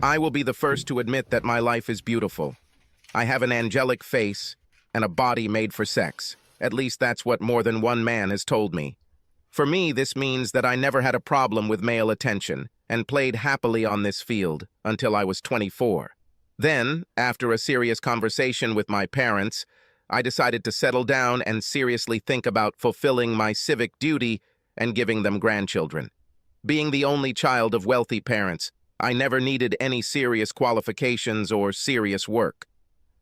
I will be the first to admit that my life is beautiful. I have an angelic face and a body made for sex. At least that's what more than one man has told me. For me, this means that I never had a problem with male attention and played happily on this field until I was 24. Then, after a serious conversation with my parents, I decided to settle down and seriously think about fulfilling my civic duty and giving them grandchildren. Being the only child of wealthy parents, I never needed any serious qualifications or serious work.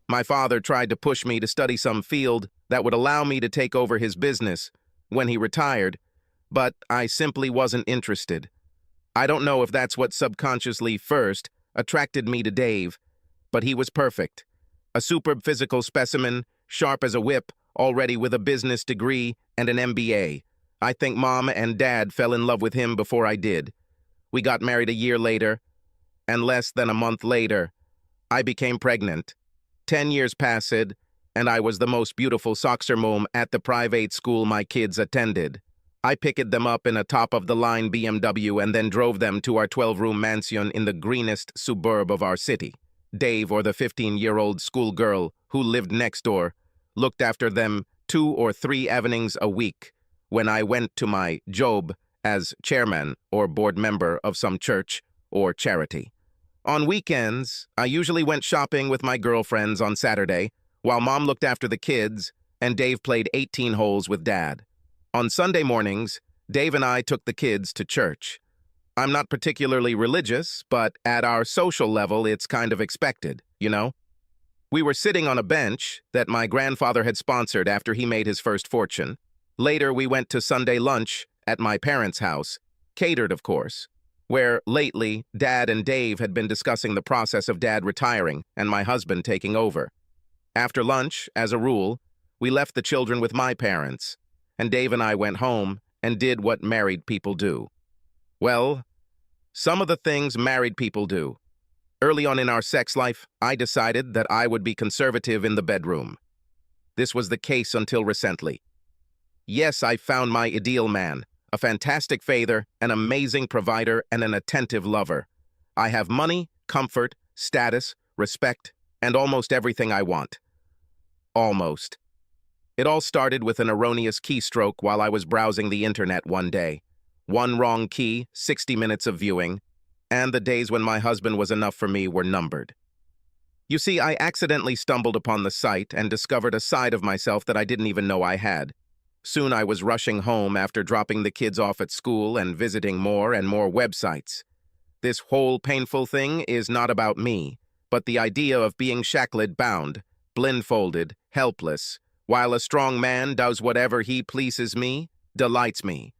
My father tried to push me to study some field that would allow me to take over his business when he retired, but I simply wasn't interested. I don't know if that's what subconsciously first attracted me to Dave, but he was perfect. A superb physical specimen, sharp as a whip, already with a business degree and an MBA. I think Mom and Dad fell in love with him before I did. We got married a year later, and less than a month later, I became pregnant. 10 years passed, and I was the most beautiful soccer mom at the private school my kids attended. I picked them up in a top-of-the-line BMW and then drove them to our 12-room mansion in the greenest suburb of our city. Dave, or the 15-year-old schoolgirl who lived next door, looked after them 2 or 3 evenings a week when I went to my job as chairman or board member of some church or charity. On weekends, I usually went shopping with my girlfriends on Saturday, while Mom looked after the kids and Dave played 18 holes with Dad. On Sunday mornings, Dave and I took the kids to church. I'm not particularly religious, but at our social level, it's kind of expected, you know? We were sitting on a bench that my grandfather had sponsored after he made his first fortune. Later, we went to Sunday lunch at my parents' house, catered, of course, where lately Dad and Dave had been discussing the process of Dad retiring and my husband taking over. After lunch, as a rule, we left the children with my parents, and Dave and I went home and did what married people do. Well, some of the things married people do. Early on in our sex life, I decided that I would be conservative in the bedroom. This was the case until recently. Yes, I found my ideal man, a fantastic father, an amazing provider, and an attentive lover. I have money, comfort, status, respect, and almost everything I want. Almost. It all started with an erroneous keystroke while I was browsing the internet one day. One wrong key, 60 minutes of viewing, and the days when my husband was enough for me were numbered. You see, I accidentally stumbled upon the site and discovered a side of myself that I didn't even know I had. Soon I was rushing home after dropping the kids off at school and visiting more and more websites. This whole painful thing is not about me, but the idea of being shackled, bound, blindfolded, helpless, while a strong man does whatever he pleases me, delights me.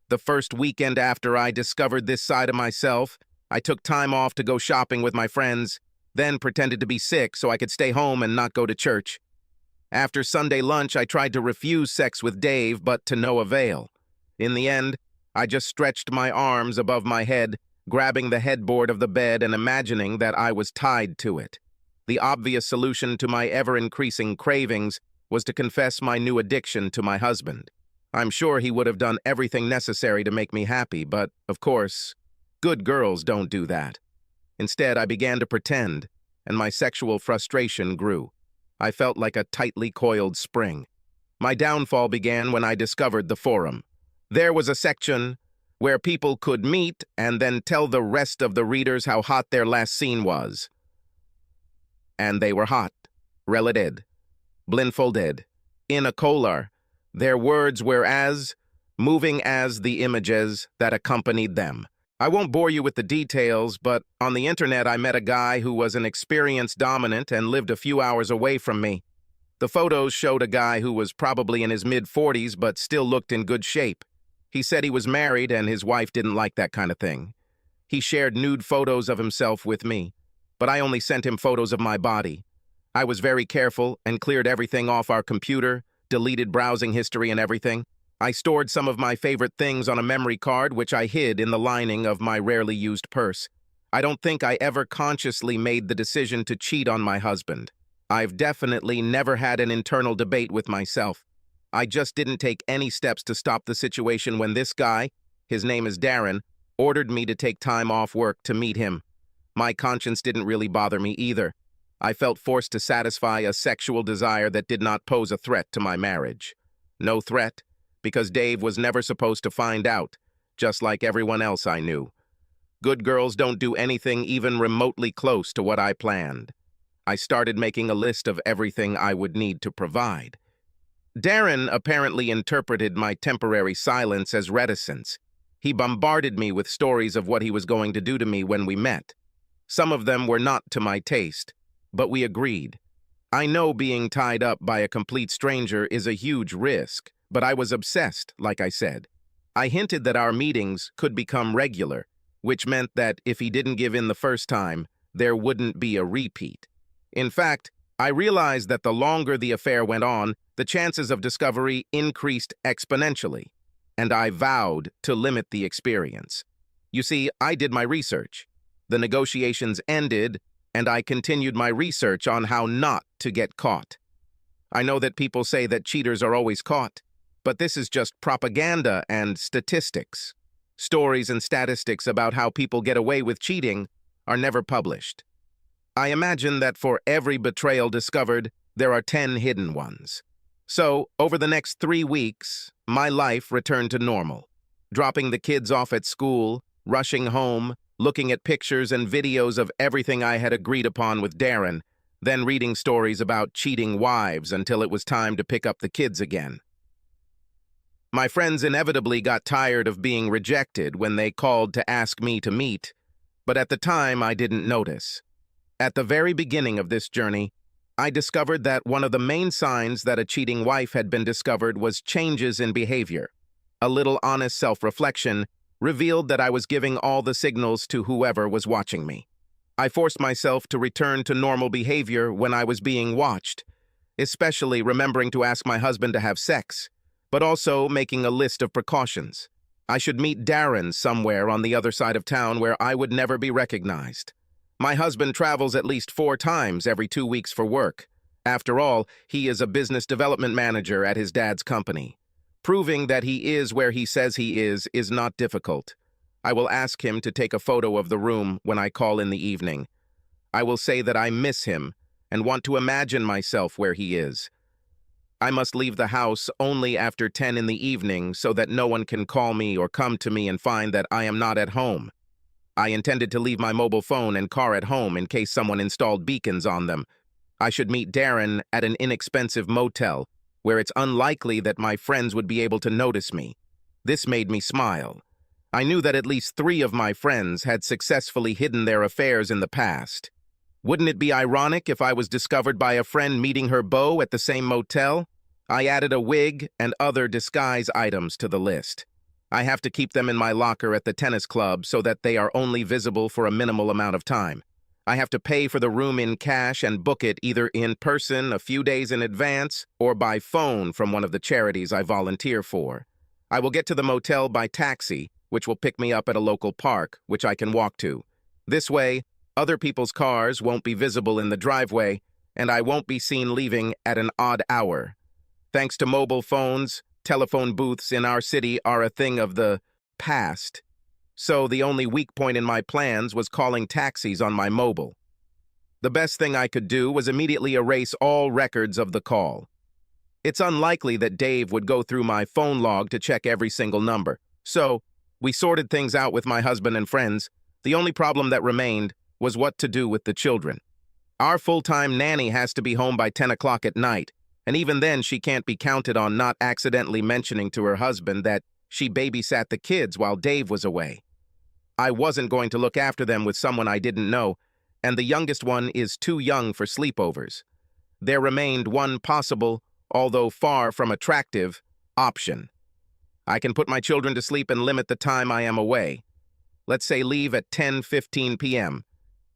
The first weekend after I discovered this side of myself, I took time off to go shopping with my friends, then pretended to be sick so I could stay home and not go to church. After Sunday lunch, I tried to refuse sex with Dave, but to no avail. In the end, I just stretched my arms above my head, grabbing the headboard of the bed and imagining that I was tied to it. The obvious solution to my ever-increasing cravings was to confess my new addiction to my husband. I'm sure he would have done everything necessary to make me happy, but, of course, good girls don't do that. Instead, I began to pretend, and my sexual frustration grew. I felt like a tightly coiled spring. My downfall began when I discovered the forum. There was a section where people could meet and then tell the rest of the readers how hot their last scene was. And they were hot, related, blindfolded, in a collar. Their words were as moving as the images that accompanied them. I won't bore you with the details, but on the internet I met a guy who was an experienced dominant and lived a few hours away from me. The photos showed a guy who was probably in his mid-40s but still looked in good shape. He said he was married and his wife didn't like that kind of thing. He shared nude photos of himself with me, but I only sent him photos of my body. I was very careful and cleared everything off our computer, deleted browsing history and everything. I stored some of my favorite things on a memory card, which I hid in the lining of my rarely used purse. I don't think I ever consciously made the decision to cheat on my husband. I've definitely never had an internal debate with myself. I just didn't take any steps to stop the situation when this guy, his name is Darren, ordered me to take time off work to meet him. My conscience didn't really bother me either. I felt forced to satisfy a sexual desire that did not pose a threat to my marriage. No threat, because Dave was never supposed to find out, just like everyone else I knew. Good girls don't do anything even remotely close to what I planned. I started making a list of everything I would need to provide. Darren apparently interpreted my temporary silence as reticence. He bombarded me with stories of what he was going to do to me when we met. Some of them were not to my taste, but we agreed. I know being tied up by a complete stranger is a huge risk, but I was obsessed, like I said. I hinted that our meetings could become regular, which meant that if he didn't give in the first time, there wouldn't be a repeat. In fact, I realized that the longer the affair went on, the chances of discovery increased exponentially, and I vowed to limit the experience. You see, I did my research. The negotiations ended, and I continued my research on how not to get caught. I know that people say that cheaters are always caught, but this is just propaganda and statistics. Stories and statistics about how people get away with cheating are never published. I imagine that for every betrayal discovered, there are 10 hidden ones. So, over the next 3 weeks, my life returned to normal. Dropping the kids off at school, rushing home, looking at pictures and videos of everything I had agreed upon with Darren, then reading stories about cheating wives until it was time to pick up the kids again. My friends inevitably got tired of being rejected when they called to ask me to meet, but at the time I didn't notice. At the very beginning of this journey, I discovered that one of the main signs that a cheating wife had been discovered was changes in behavior. A little honest self-reflection revealed that I was giving all the signals to whoever was watching me. I forced myself to return to normal behavior when I was being watched, especially remembering to ask my husband to have sex, but also making a list of precautions. I should meet Darren somewhere on the other side of town where I would never be recognized. My husband travels at least 4 times every 2 weeks for work. After all, he is a business development manager at his dad's company. Proving that he is where he says he is not difficult. I will ask him to take a photo of the room when I call in the evening. I will say that I miss him and want to imagine myself where he is. I must leave the house only after 10 in the evening so that no one can call me or come to me and find that I am not at home. I intended to leave my mobile phone and car at home in case someone installed beacons on them. I should meet Darren at an inexpensive motel, where it's unlikely that my friends would be able to notice me. This made me smile. I knew that at least 3 of my friends had successfully hidden their affairs in the past. Wouldn't it be ironic if I was discovered by a friend meeting her beau at the same motel? I added a wig and other disguise items to the list. I have to keep them in my locker at the tennis club so that they are only visible for a minimal amount of time. I have to pay for the room in cash and book it either in person a few days in advance or by phone from one of the charities I volunteer for. I will get to the motel by taxi, which will pick me up at a local park, which I can walk to. This way, other people's cars won't be visible in the driveway, and I won't be seen leaving at an odd hour. Thanks to mobile phones, telephone booths in our city are a thing of the past. So the only weak point in my plans was calling taxis on my mobile. The best thing I could do was immediately erase all records of the call. It's unlikely that Dave would go through my phone log to check every single number. So, we sorted things out with my husband and friends. The only problem that remained was what to do with the children. Our full-time nanny has to be home by 10 o'clock at night, and even then she can't be counted on not accidentally mentioning to her husband that she babysat the kids while Dave was away. I wasn't going to look after them with someone I didn't know, and the youngest one is too young for sleepovers. There remained one possible, although far from attractive, option. I can put my children to sleep and limit the time I am away. Let's say leave at 10:15 p.m.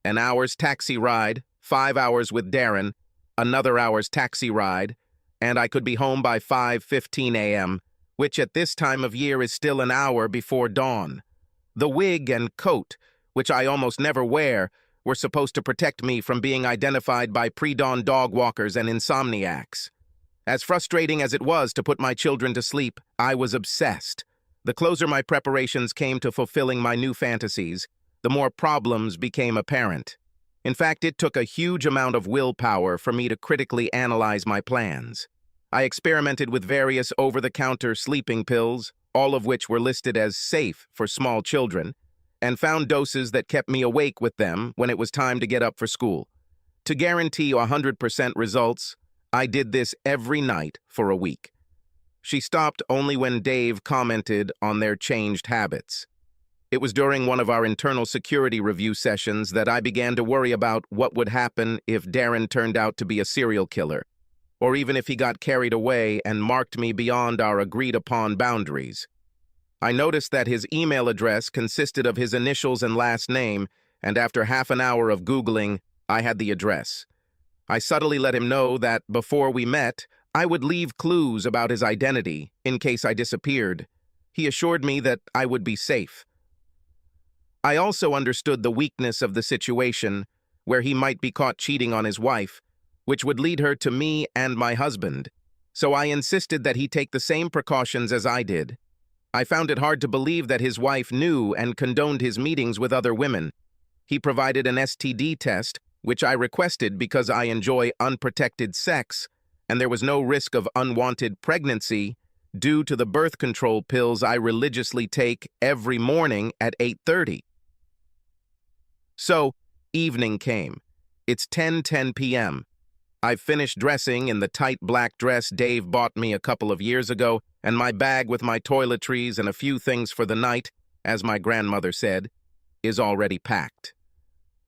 An hour's taxi ride, 5 hours with Darren, another hour's taxi ride, and I could be home by 5:15 a.m., which at this time of year is still an hour before dawn. The wig and coat, which I almost never wear, were supposed to protect me from being identified by pre-dawn dog walkers and insomniacs. As frustrating as it was to put my children to sleep, I was obsessed. The closer my preparations came to fulfilling my new fantasies, the more problems became apparent. In fact, it took a huge amount of willpower for me to critically analyze my plans. I experimented with various over-the-counter sleeping pills, all of which were listed as safe for small children, and found doses that kept me awake with them when it was time to get up for school. To guarantee 100% results, I did this every night for a week. She stopped only when Dave commented on their changed habits. It was during one of our internal security review sessions that I began to worry about what would happen if Darren turned out to be a serial killer, or even if he got carried away and marked me beyond our agreed-upon boundaries. I noticed that his email address consisted of his initials and last name, and after half an hour of Googling, I had the address. I subtly let him know that before we met, I would leave clues about his identity in case I disappeared. He assured me that I would be safe. I also understood the weakness of the situation, where he might be caught cheating on his wife, which would lead her to me and my husband, so I insisted that he take the same precautions as I did. I found it hard to believe that his wife knew and condoned his meetings with other women. He provided an STD test, which I requested because I enjoy unprotected sex, and there was no risk of unwanted pregnancy due to the birth control pills I religiously take every morning at 8:30. So, evening came. It's 10:10 p.m. I've finished dressing in the tight black dress Dave bought me a couple of years ago, and my bag with my toiletries and a few things for the night, as my grandmother said, is already packed.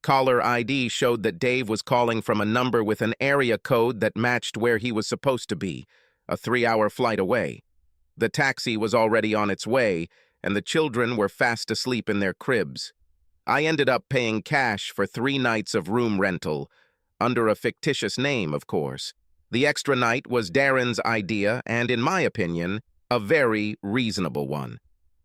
Caller ID showed that Dave was calling from a number with an area code that matched where he was supposed to be, a 3-hour flight away. The taxi was already on its way, and the children were fast asleep in their cribs. I ended up paying cash for 3 nights of room rental, under a fictitious name, of course. The extra night was Darren's idea, and in my opinion, a very reasonable one.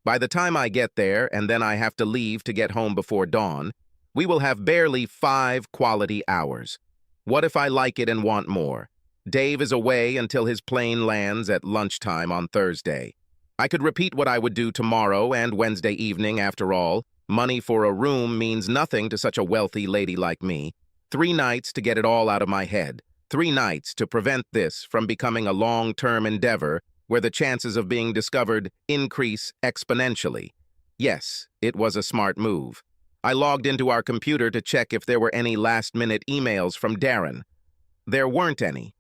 By the time I get there, and then I have to leave to get home before dawn, we will have barely 5 quality hours. What if I like it and want more? Dave is away until his plane lands at lunchtime on Thursday. I could repeat what I would do tomorrow and Wednesday evening, after all. Money for a room means nothing to such a wealthy lady like me. 3 nights to get it all out of my head. 3 nights to prevent this from becoming a long-term endeavor where the chances of being discovered increase exponentially. Yes, it was a smart move. I logged into our computer to check if there were any last-minute emails from Darren. There weren't any.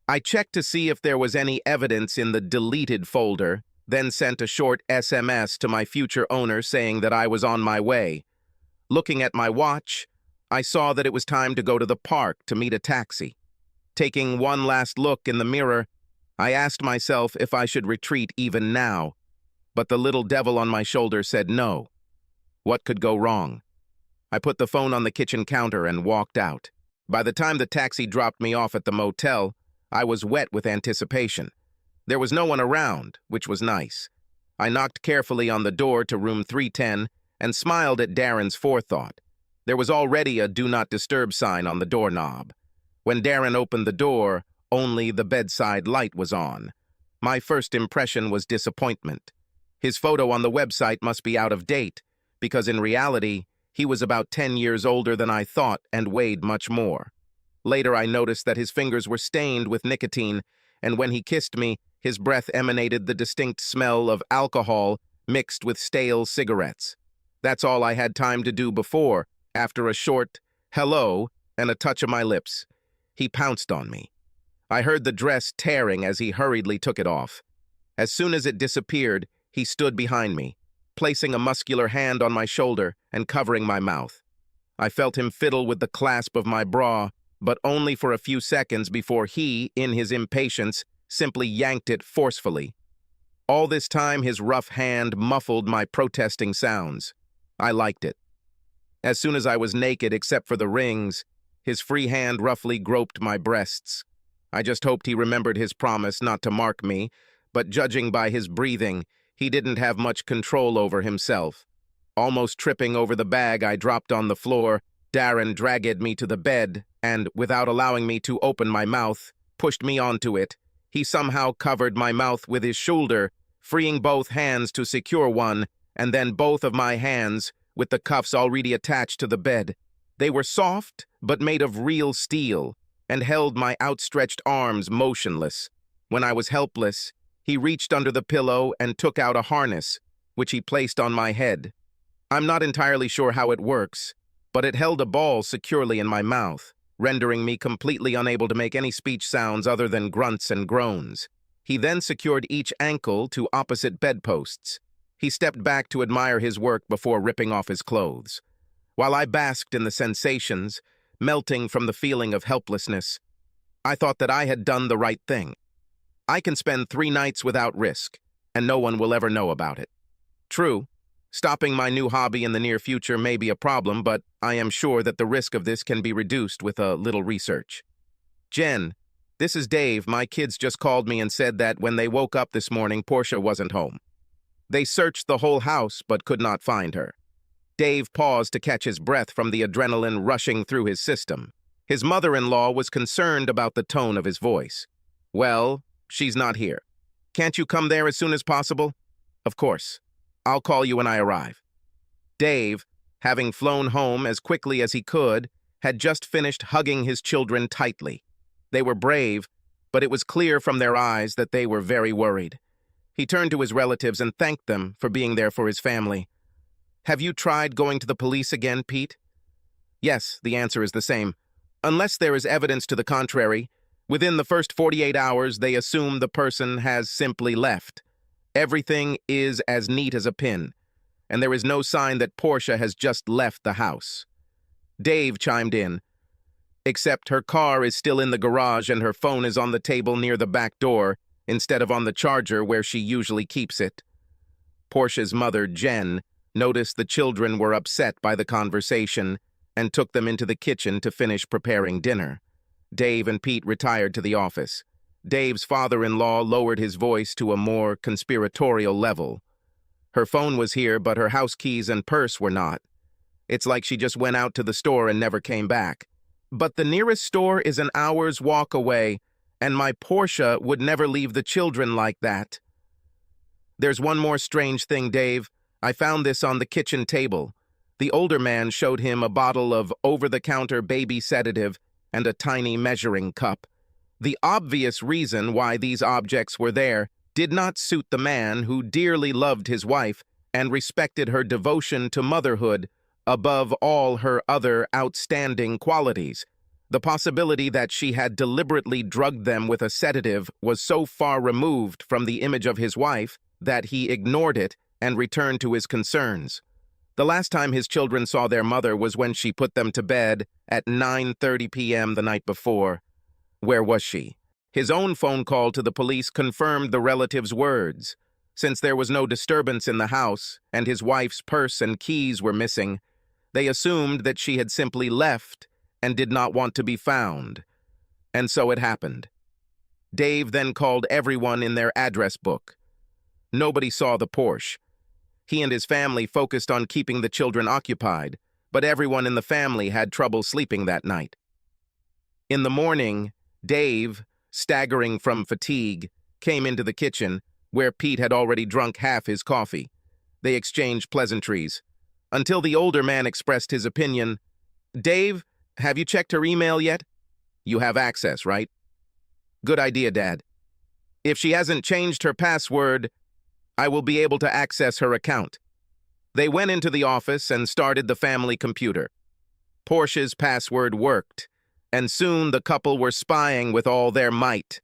I checked to see if there was any evidence in the deleted folder, then sent a short SMS to my future owner saying that I was on my way. Looking at my watch, I saw that it was time to go to the park to meet a taxi. Taking one last look in the mirror, I asked myself if I should retreat even now, but the little devil on my shoulder said no. What could go wrong? I put the phone on the kitchen counter and walked out. By the time the taxi dropped me off at the motel, I was wet with anticipation. There was no one around, which was nice. I knocked carefully on the door to room 310 and smiled at Darren's forethought. There was already a Do Not Disturb sign on the doorknob. When Darren opened the door, only the bedside light was on. My first impression was disappointment. His photo on the website must be out of date, because in reality, he was about 10 years older than I thought and weighed much more. Later, I noticed that his fingers were stained with nicotine, and when he kissed me, his breath emanated the distinct smell of alcohol mixed with stale cigarettes. That's all I had time to do before, after a short hello and a touch of my lips. He pounced on me. I heard the dress tearing as he hurriedly took it off. As soon as it disappeared, he stood behind me, placing a muscular hand on my shoulder and covering my mouth. I felt him fiddle with the clasp of my bra, but only for a few seconds before he, in his impatience, simply yanked it forcefully. All this time, his rough hand muffled my protesting sounds. I liked it. As soon as I was naked except for the rings, his free hand roughly groped my breasts. I just hoped he remembered his promise not to mark me, but judging by his breathing, he didn't have much control over himself. Almost tripping over the bag I dropped on the floor, Darren dragged me to the bed and, without allowing me to open my mouth, pushed me onto it. He somehow covered my mouth with his shoulder, freeing both hands to secure one, and then both of my hands, with the cuffs already attached to the bed. They were soft, but made of real steel, and held my outstretched arms motionless. When I was helpless, he reached under the pillow and took out a harness, which he placed on my head. I'm not entirely sure how it works, but it held a ball securely in my mouth, rendering me completely unable to make any speech sounds other than grunts and groans. He then secured each ankle to opposite bedposts. He stepped back to admire his work before ripping off his clothes. While I basked in the sensations, melting from the feeling of helplessness, I thought that I had done the right thing. I can spend 3 nights without risk, and no one will ever know about it. True, stopping my new hobby in the near future may be a problem, but I am sure that the risk of this can be reduced with a little research. Jen, this is Dave. My kids just called me and said that when they woke up this morning, Portia wasn't home. They searched the whole house but could not find her. Dave paused to catch his breath from the adrenaline rushing through his system. His mother-in-law was concerned about the tone of his voice. Well, she's not here. Can't you come there as soon as possible? Of course. I'll call you when I arrive. Dave, having flown home as quickly as he could, had just finished hugging his children tightly. They were brave, but it was clear from their eyes that they were very worried. He turned to his relatives and thanked them for being there for his family. Have you tried going to the police again, Pete? Yes, the answer is the same. Unless there is evidence to the contrary, within the first 48 hours, they assume the person has simply left. Everything is as neat as a pin, and there is no sign that Portia has just left the house. Dave chimed in. Except her car is still in the garage and her phone is on the table near the back door, instead of on the charger where she usually keeps it. Portia's mother, Jen, noticed the children were upset by the conversation and took them into the kitchen to finish preparing dinner. Dave and Pete retired to the office. Dave's father-in-law lowered his voice to a more conspiratorial level. Her phone was here, but her house keys and purse were not. It's like she just went out to the store and never came back. But the nearest store is an hour's walk away, and my Portia would never leave the children like that. There's one more strange thing, Dave. I found this on the kitchen table. The older man showed him a bottle of over-the-counter baby sedative and a tiny measuring cup. The obvious reason why these objects were there did not suit the man who dearly loved his wife and respected her devotion to motherhood above all her other outstanding qualities. The possibility that she had deliberately drugged them with a sedative was so far removed from the image of his wife that he ignored it and returned to his concerns. The last time his children saw their mother was when she put them to bed at 9:30 p.m. the night before. Where was she? His own phone call to the police confirmed the relative's words. Since there was no disturbance in the house and his wife's purse and keys were missing, they assumed that she had simply left and did not want to be found. And so it happened. Dave then called everyone in their address book. Nobody saw the Porsche. He and his family focused on keeping the children occupied, but everyone in the family had trouble sleeping that night. In the morning, Dave, staggering from fatigue, came into the kitchen, where Pete had already drunk half his coffee. They exchanged pleasantries, until the older man expressed his opinion. Dave, have you checked her email yet? You have access, right? Good idea, Dad. If she hasn't changed her password, I will be able to access her account. They went into the office and started the family computer. Portia's password worked, and soon the couple were spying with all their might.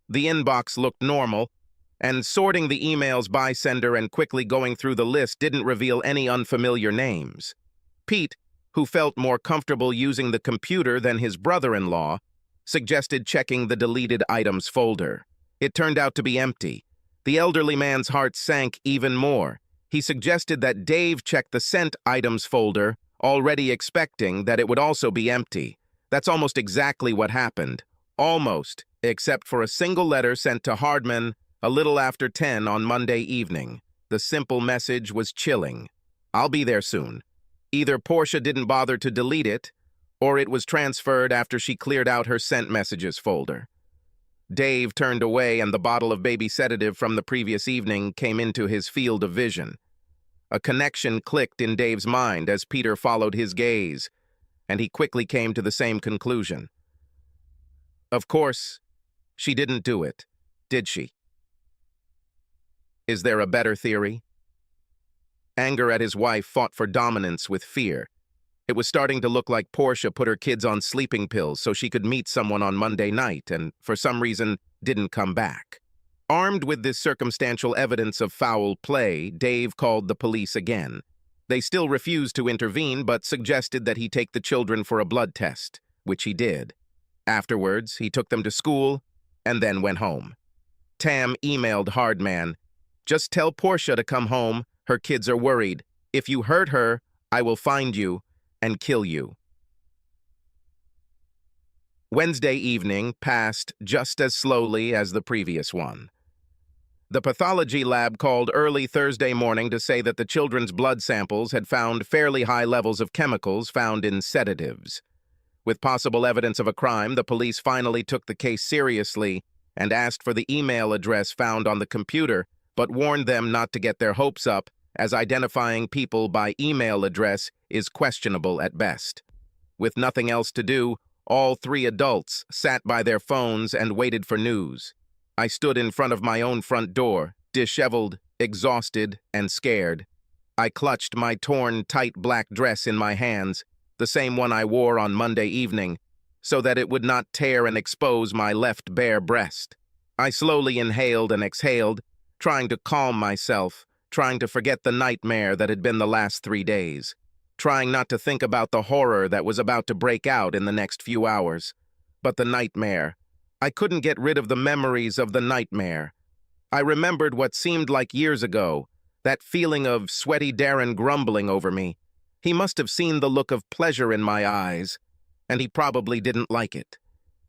The inbox looked normal, and sorting the emails by sender and quickly going through the list didn't reveal any unfamiliar names. Pete, who felt more comfortable using the computer than his brother-in-law, suggested checking the deleted items folder. It turned out to be empty. The elderly man's heart sank even more. He suggested that Dave check the sent items folder, already expecting that it would also be empty. That's almost exactly what happened. Almost, except for a single letter sent to Hardman a little after 10 on Monday evening. The simple message was chilling. I'll be there soon. Either Portia didn't bother to delete it, or it was transferred after she cleared out her sent messages folder. Dave turned away and the bottle of baby sedative from the previous evening came into his field of vision. A connection clicked in Dave's mind as Peter followed his gaze, and he quickly came to the same conclusion. Of course, she didn't do it, did she? Is there a better theory? Anger at his wife fought for dominance with fear. It was starting to look like Portia put her kids on sleeping pills so she could meet someone on Monday night and, for some reason, didn't come back. Armed with this circumstantial evidence of foul play, Dave called the police again. They still refused to intervene but suggested that he take the children for a blood test, which he did. Afterwards, he took them to school and then went home. Tam emailed Hardman, "Just tell Portia to come home. Her kids are worried. If you hurt her, I will find you and kill you." Wednesday evening passed just as slowly as the previous one. The pathology lab called early Thursday morning to say that the children's blood samples had found fairly high levels of chemicals found in sedatives. With possible evidence of a crime, the police finally took the case seriously and asked for the email address found on the computer, but warned them not to get their hopes up, as identifying people by email address is questionable at best. With nothing else to do, all three adults sat by their phones and waited for news. I stood in front of my own front door, disheveled, exhausted, and scared. I clutched my torn, tight black dress in my hands, the same one I wore on Monday evening, so that it would not tear and expose my left bare breast. I slowly inhaled and exhaled, trying to calm myself, trying to forget the nightmare that had been the last 3 days, trying not to think about the horror that was about to break out in the next few hours. But the nightmare. I couldn't get rid of the memories of the nightmare. I remembered what seemed like years ago, that feeling of sweaty Darren grumbling over me. He must have seen the look of pleasure in my eyes, and he probably didn't like it.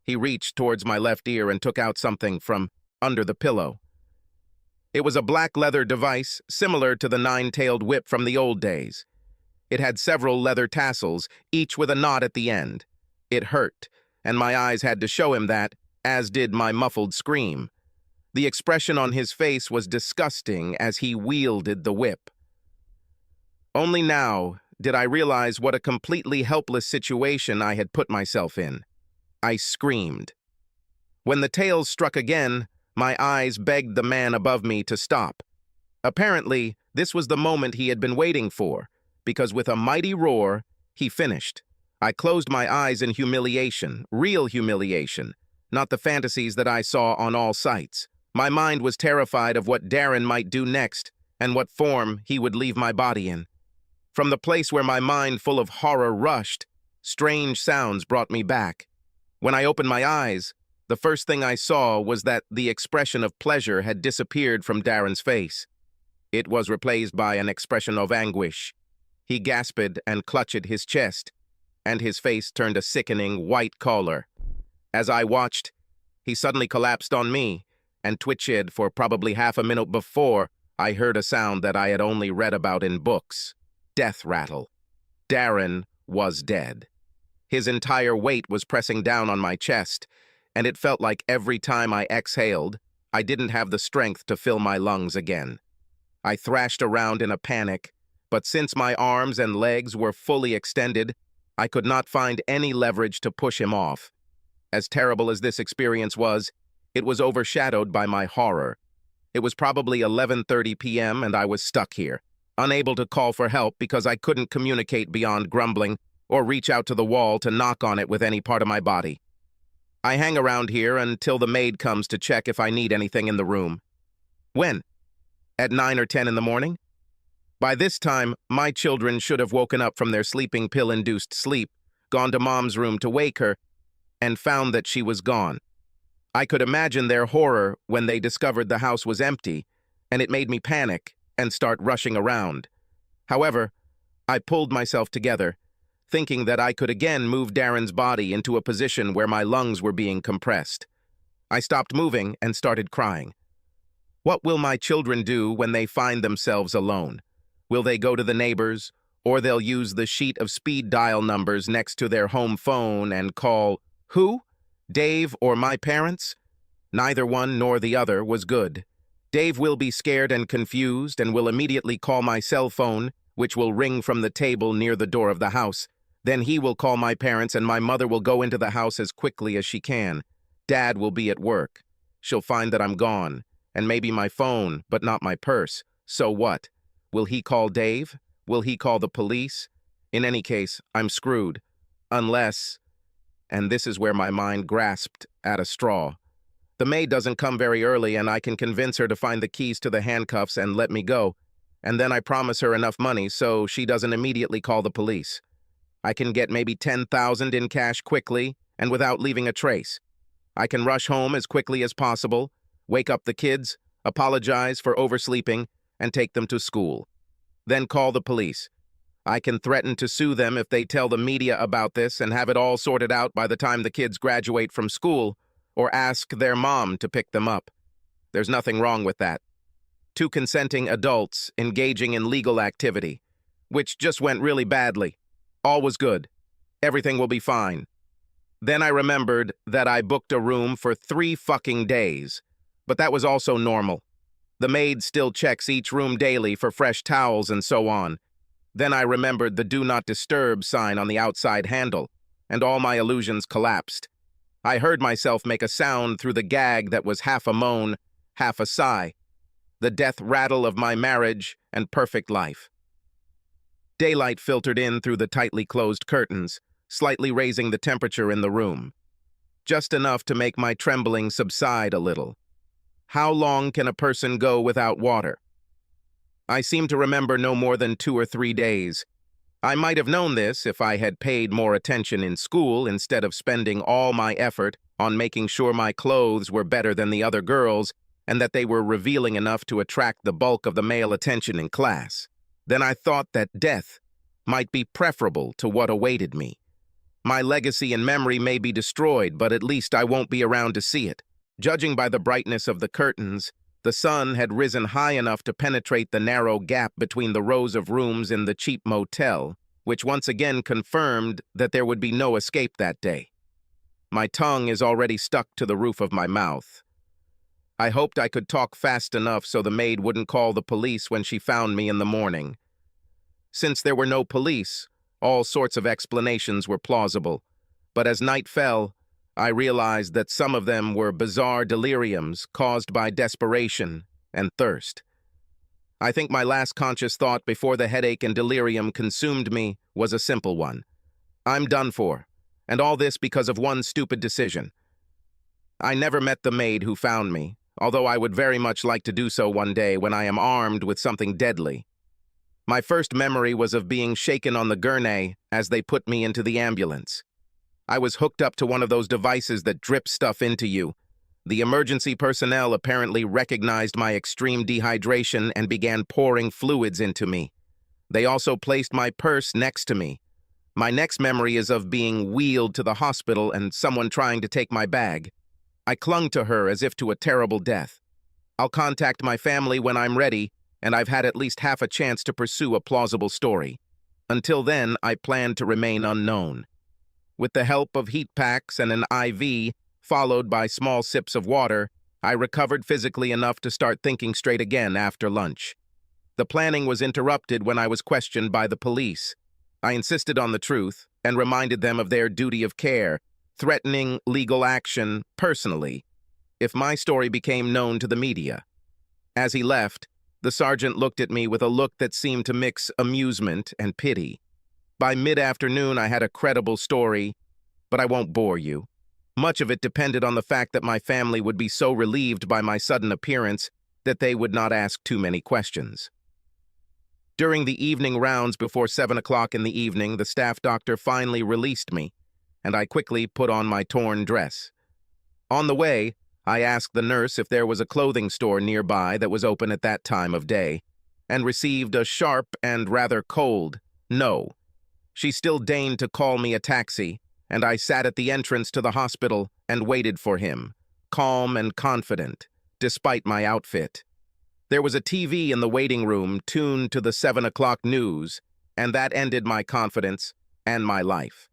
He reached towards my left ear and took out something from under the pillow. It was a black leather device similar to the nine-tailed whip from the old days. It had several leather tassels, each with a knot at the end. It hurt, and my eyes had to show him that, as did my muffled scream. The expression on his face was disgusting as he wielded the whip. Only now did I realize what a completely helpless situation I had put myself in. I screamed. When the tails struck again, my eyes begged the man above me to stop. Apparently, this was the moment he had been waiting for, because with a mighty roar, he finished. I closed my eyes in humiliation, real humiliation, not the fantasies that I saw on all sites. My mind was terrified of what Darren might do next and what form he would leave my body in. From the place where my mind full of horror rushed, strange sounds brought me back. When I opened my eyes, the first thing I saw was that the expression of pleasure had disappeared from Darren's face. It was replaced by an expression of anguish. He gasped and clutched his chest, and his face turned a sickening white color. As I watched, he suddenly collapsed on me and twitched for probably half a minute before I heard a sound that I had only read about in books. Death rattle. Darren was dead. His entire weight was pressing down on my chest, and it felt like every time I exhaled, I didn't have the strength to fill my lungs again. I thrashed around in a panic, but since my arms and legs were fully extended, I could not find any leverage to push him off. As terrible as this experience was, it was overshadowed by my horror. It was probably 11:30 p.m. and I was stuck here, unable to call for help because I couldn't communicate beyond grumbling or reach out to the wall to knock on it with any part of my body. I hang around here until the maid comes to check if I need anything in the room. When? At 9 or 10 in the morning? By this time, my children should have woken up from their sleeping pill-induced sleep, gone to Mom's room to wake her, and found that she was gone. I could imagine their horror when they discovered the house was empty, and it made me panic and start rushing around. However, I pulled myself together, thinking that I could again move Darren's body into a position where my lungs were being compressed. I stopped moving and started crying. What will my children do when they find themselves alone? Will they go to the neighbors, or they'll use the sheet of speed dial numbers next to their home phone and call, who? Dave or my parents? Neither one nor the other was good. Dave will be scared and confused and will immediately call my cell phone, which will ring from the table near the door of the house. Then he will call my parents and my mother will go into the house as quickly as she can. Dad will be at work. She'll find that I'm gone, and maybe my phone, but not my purse. So what? Will he call Dave? Will he call the police? In any case, I'm screwed. Unless, and this is where my mind grasped at a straw. The maid doesn't come very early and I can convince her to find the keys to the handcuffs and let me go. And then I promise her enough money so she doesn't immediately call the police. I can get maybe $10,000 in cash quickly and without leaving a trace. I can rush home as quickly as possible, wake up the kids, apologize for oversleeping, and take them to school. Then call the police. I can threaten to sue them if they tell the media about this and have it all sorted out by the time the kids graduate from school, or ask their mom to pick them up. There's nothing wrong with that. Two consenting adults engaging in legal activity, which just went really badly. All was good. Everything will be fine. Then I remembered that I booked a room for 3 fucking days, but that was also normal. The maid still checks each room daily for fresh towels and so on. Then I remembered the Do Not Disturb sign on the outside handle, and all my illusions collapsed. I heard myself make a sound through the gag that was half a moan, half a sigh. The death rattle of my marriage and perfect life. Daylight filtered in through the tightly closed curtains, slightly raising the temperature in the room. Just enough to make my trembling subside a little. How long can a person go without water? I seem to remember no more than 2 or 3 days. I might have known this if I had paid more attention in school instead of spending all my effort on making sure my clothes were better than the other girls and that they were revealing enough to attract the bulk of the male attention in class. Then I thought that death might be preferable to what awaited me. My legacy and memory may be destroyed, but at least I won't be around to see it. Judging by the brightness of the curtains, the sun had risen high enough to penetrate the narrow gap between the rows of rooms in the cheap motel, which once again confirmed that there would be no escape that day. My tongue is already stuck to the roof of my mouth. I hoped I could talk fast enough so the maid wouldn't call the police when she found me in the morning. Since there were no police, all sorts of explanations were plausible, but as night fell, I realized that some of them were bizarre deliriums caused by desperation and thirst. I think my last conscious thought before the headache and delirium consumed me was a simple one. I'm done for, and all this because of one stupid decision. I never met the maid who found me, although I would very much like to do so one day when I am armed with something deadly. My first memory was of being shaken on the gurney as they put me into the ambulance. I was hooked up to one of those devices that drip stuff into you. The emergency personnel apparently recognized my extreme dehydration and began pouring fluids into me. They also placed my purse next to me. My next memory is of being wheeled to the hospital and someone trying to take my bag. I clung to her as if to a terrible death. I'll contact my family when I'm ready, and I've had at least half a chance to pursue a plausible story. Until then, I plan to remain unknown. With the help of heat packs and an IV, followed by small sips of water, I recovered physically enough to start thinking straight again after lunch. The planning was interrupted when I was questioned by the police. I insisted on the truth and reminded them of their duty of care, threatening legal action personally if my story became known to the media. As he left, the sergeant looked at me with a look that seemed to mix amusement and pity. By mid-afternoon, I had a credible story, but I won't bore you. Much of it depended on the fact that my family would be so relieved by my sudden appearance that they would not ask too many questions. During the evening rounds before 7 o'clock in the evening, the staff doctor finally released me, and I quickly put on my torn dress. On the way, I asked the nurse if there was a clothing store nearby that was open at that time of day, and received a sharp and rather cold no. She still deigned to call me a taxi, and I sat at the entrance to the hospital and waited for him, calm and confident, despite my outfit. There was a TV in the waiting room tuned to the 7 o'clock news, and that ended my confidence and my life.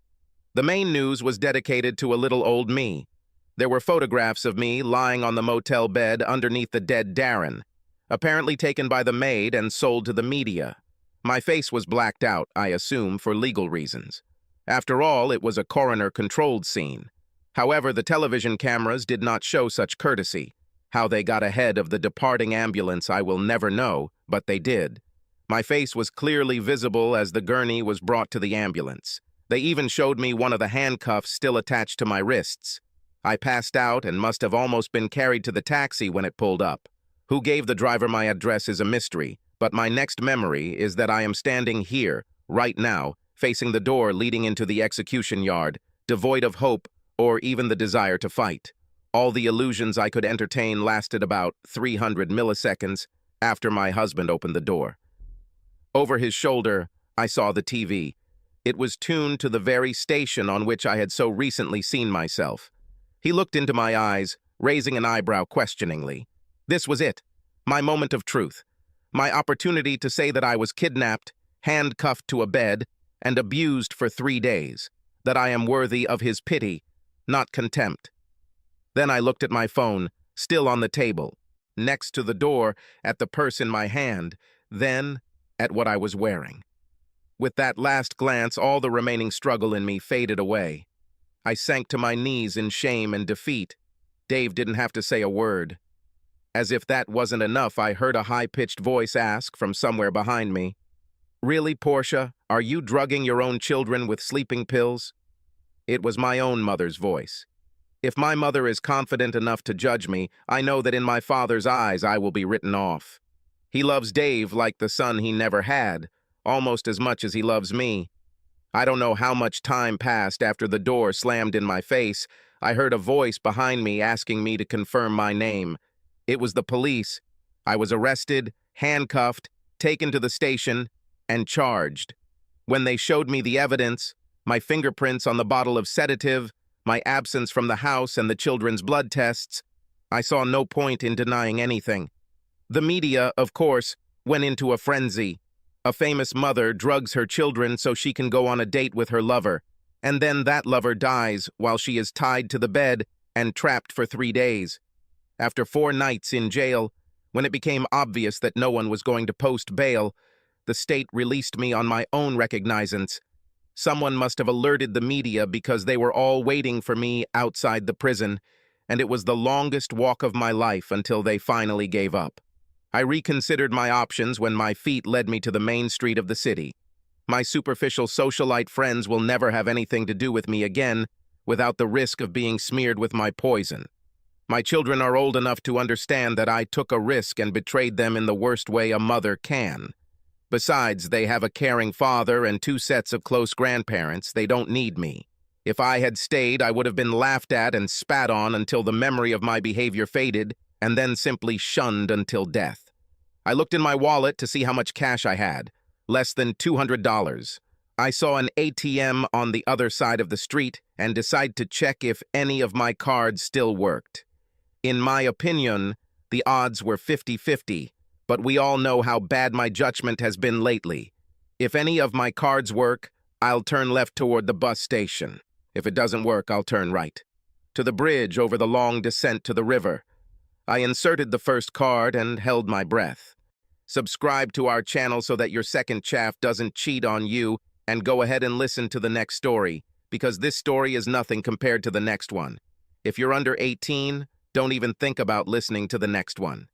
The main news was dedicated to a little old me. There were photographs of me lying on the motel bed underneath the dead Darren, apparently taken by the maid and sold to the media. My face was blacked out, I assume, for legal reasons. After all, it was a coroner-controlled scene. However, the television cameras did not show such courtesy. How they got ahead of the departing ambulance I will never know, but they did. My face was clearly visible as the gurney was brought to the ambulance. They even showed me one of the handcuffs still attached to my wrists. I passed out and must have almost been carried to the taxi when it pulled up. Who gave the driver my address is a mystery, but my next memory is that I am standing here, right now, facing the door leading into the execution yard, devoid of hope or even the desire to fight. All the illusions I could entertain lasted about 300 milliseconds after my husband opened the door. Over his shoulder, I saw the TV. It was tuned to the very station on which I had so recently seen myself. He looked into my eyes, raising an eyebrow questioningly. This was it, my moment of truth, my opportunity to say that I was kidnapped, handcuffed to a bed, and abused for 3 days, that I am worthy of his pity, not contempt. Then I looked at my phone, still on the table, next to the door, at the purse in my hand, then at what I was wearing. With that last glance, all the remaining struggle in me faded away. I sank to my knees in shame and defeat. Dave didn't have to say a word. As if that wasn't enough, I heard a high-pitched voice ask from somewhere behind me, "Really, Portia, are you drugging your own children with sleeping pills?" It was my own mother's voice. If my mother is confident enough to judge me, I know that in my father's eyes I will be written off. He loves Dave like the son he never had, almost as much as he loves me. I don't know how much time passed after the door slammed in my face. I heard a voice behind me asking me to confirm my name. It was the police. I was arrested, handcuffed, taken to the station, and charged. When they showed me the evidence, my fingerprints on the bottle of sedative, my absence from the house and the children's blood tests, I saw no point in denying anything. The media, of course, went into a frenzy. A famous mother drugs her children so she can go on a date with her lover, and then that lover dies while she is tied to the bed and trapped for 3 days. After 4 nights in jail, when it became obvious that no one was going to post bail, the state released me on my own recognizance. Someone must have alerted the media because they were all waiting for me outside the prison, and it was the longest walk of my life until they finally gave up. I reconsidered my options when my feet led me to the main street of the city. My superficial socialite friends will never have anything to do with me again without the risk of being smeared with my poison. My children are old enough to understand that I took a risk and betrayed them in the worst way a mother can. Besides, they have a caring father and 2 sets of close grandparents. They don't need me. If I had stayed, I would have been laughed at and spat on until the memory of my behavior faded, and then simply shunned until death. I looked in my wallet to see how much cash I had. Less than $200. I saw an ATM on the other side of the street and decided to check if any of my cards still worked. In my opinion, the odds were 50-50, but we all know how bad my judgment has been lately. If any of my cards work, I'll turn left toward the bus station. If it doesn't work, I'll turn right. To the bridge over the long descent to the river. I inserted the first card and held my breath. Subscribe to our channel so that your second chaff doesn't cheat on you, and go ahead and listen to the next story, because this story is nothing compared to the next one. If you're under 18, don't even think about listening to the next one.